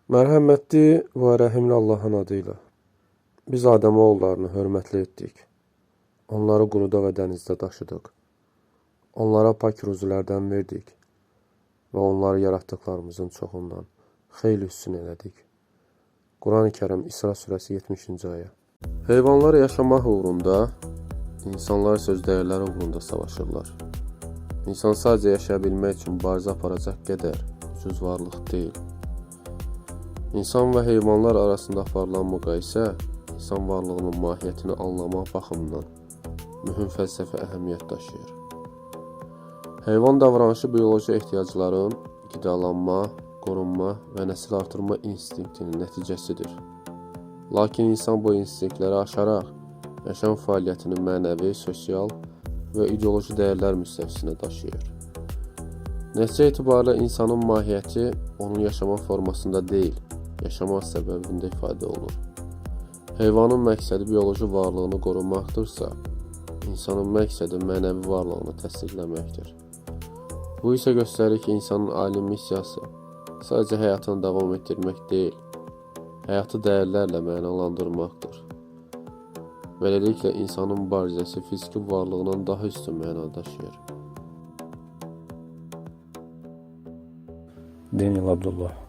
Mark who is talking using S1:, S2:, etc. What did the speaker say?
S1: Mərhəmətli və rəhimli Allahın adıyla. Biz Adəmoğullarını hörmətli etdik. Onları quruda və dənizdə daşıdıq. Onlara pak ruzilərdən verdik və onları yaratdıqlarımızın çoxundan xeyli üstün elədik. Quran-ı Kərim İsra surəsi 70-ci ayə. Heyvanlar yaşamaq uğrunda, insanlar söz dəyərləri uğrunda savaşırlar. İnsan sadəcə yaşaya bilmək üçün mübarizə aparacaq qədər ucuz varlıq deyil. İnsan və heyvanlar arasında aparılan müqayisə insan varlığının mahiyyətini anlamaq baxımından mühüm fəlsəfi əhəmiyyət daşıyır. Heyvan davranışı bioloji ehtiyacların qidalanma, qorunma və nəsil artırma instinktinin nəticəsidir. Lakin insan bu instinktləri aşaraq yaşam fəaliyyətini mənəvi, sosial və ideoloji dəyərlər müstəvisinə daşıyır. Nəticə etibarilə insanın mahiyyəti onun yaşama formasında deyil, yaşamaq səbəbində ifadə olunur. Heyvanın məqsədi bioloji varlığını qorumaqdırsa, insanın məqsədi mənəvi varlığını təsdiqləməkdir. Bu isə göstərir ki, insanın ali missiyası sadəcə həyatını davam etdirmək deyil, həyatı dəyərlərlə mənalandırmaqdır. Beləliklə, insanın mübarizəsi fiziki varlığından daha üstün məna daşıyır.
S2: Daniel Abdullah.